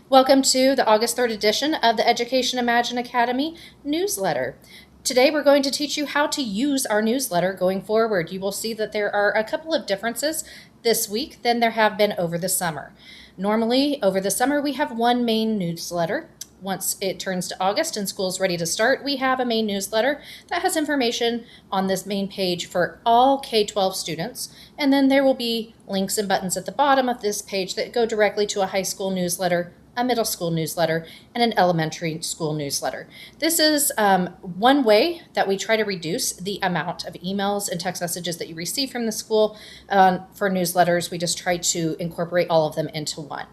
Welcome to the August 3rd edition of the Education Imagine Academy newsletter. Today we're going to teach you how to use our newsletter going forward. You will see that there are a couple of differences this week than there have been over the summer. Normally, over the summer, we have one main newsletter. Once it turns to August and school's ready to start, we have a main newsletter that has information on this main page for all K-12 students. And then there will be links and buttons at the bottom of this page that go directly to a high school newsletter, a middle school newsletter, and an elementary school newsletter. This is one way that we try to reduce the amount of emails and text messages that you receive from the school for newsletters. We just try to incorporate all of them into one.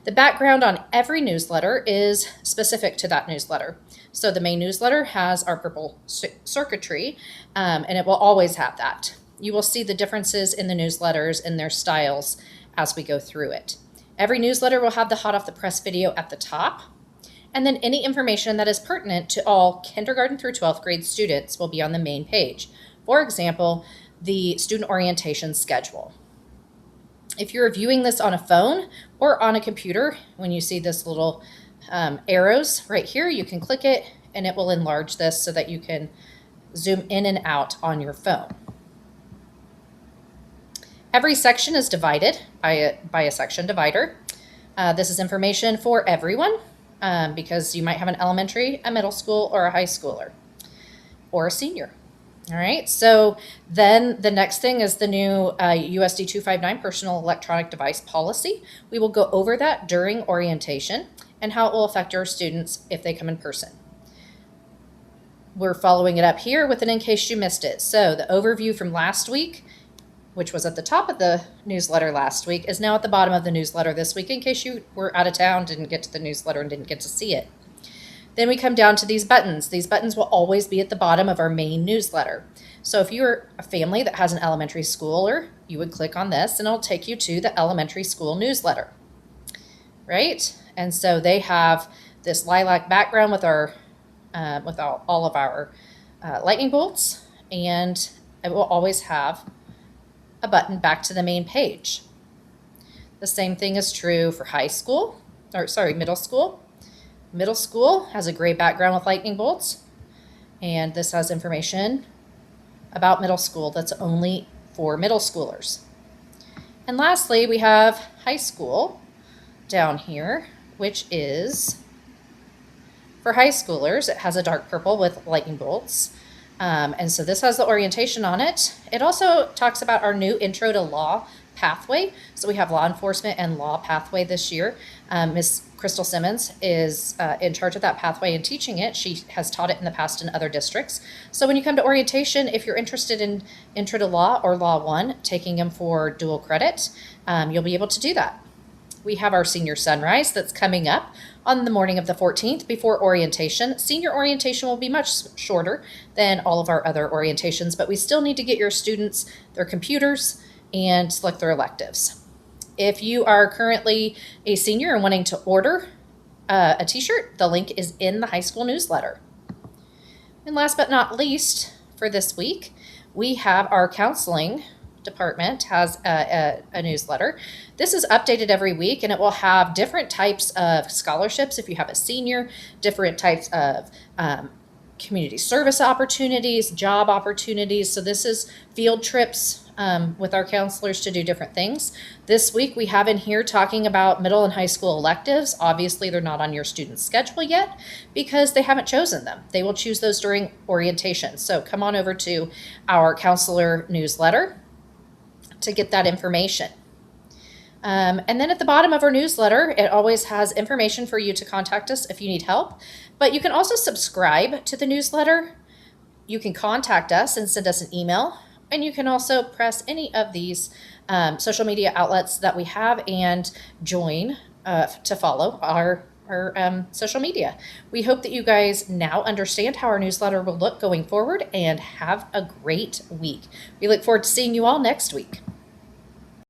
The background on every newsletter is specific to that newsletter. So the main newsletter has our purple circuitry, and it will always have that. You will see the differences in the newsletters and their styles as we go through it. Every newsletter will have the hot off the press video at the top, and then any information that is pertinent to all kindergarten through 12th grade students will be on the main page. For example, the student orientation schedule. If you're viewing this on a phone or on a computer, when you see this little arrows right here, you can click it and it will enlarge this so that you can zoom in and out on your phone. Every section is divided by a section divider. This is information for everyone because you might have an elementary, a middle school, or a high schooler, or a senior. All right, so then the next thing is the new USD 259 personal electronic device policy. We will go over that during orientation and how it will affect our students if they come in person. We're following it up here with an in case you missed it. So the overview from last week, which was at the top of the newsletter last week, is now at the bottom of the newsletter this week in case you were out of town, didn't get to the newsletter, and didn't get to see it. Then we come down to these buttons. These buttons will always be at the bottom of our main newsletter. So if you're a family that has an elementary schooler, you would click on this and it'll take you to the elementary school newsletter, right? And so they have this lilac background with our all of our lightning bolts, and it will always have a button back to the main page. The same thing is true for middle school. Middle school has a gray background with lightning bolts, and this has information about middle school that's only for middle schoolers. And lastly, we have high school down here, which is for high schoolers. It has a dark purple with lightning bolts. And so this has the orientation on it. It also talks about our new Intro to Law pathway. So we have law enforcement and law pathway this year. Ms. Crystal Simmons is in charge of that pathway and teaching it. She has taught it in the past in other districts. So when you come to orientation, if you're interested in Intro to Law or Law 1, taking them for dual credit, you'll be able to do that. We have our senior sunrise that's coming up on the morning of the 14th before orientation. Senior orientation will be much shorter than all of our other orientations, but we still need to get your students their computers and select their electives. If you are currently a senior and wanting to order a t-shirt, the link is in the high school newsletter. And last but not least, for this week, we have our counseling department has a newsletter. This is updated every week, and it will have different types of scholarships if you have a senior, different types of community service opportunities, job opportunities. So this is field trips with our counselors to do different things. This week we have in here talking about middle and high school electives. Obviously they're not on your student's schedule yet because they haven't chosen them. They will choose those during orientation. So come on over to our counselor newsletter to get that information. And then at the bottom of our newsletter, it always has information for you to contact us if you need help. But you can also subscribe to the newsletter. You can contact us and send us an email. And you can also press any of these social media outlets that we have and join to follow our social media. We hope that you guys now understand how our newsletter will look going forward and have a great week. We look forward to seeing you all next week.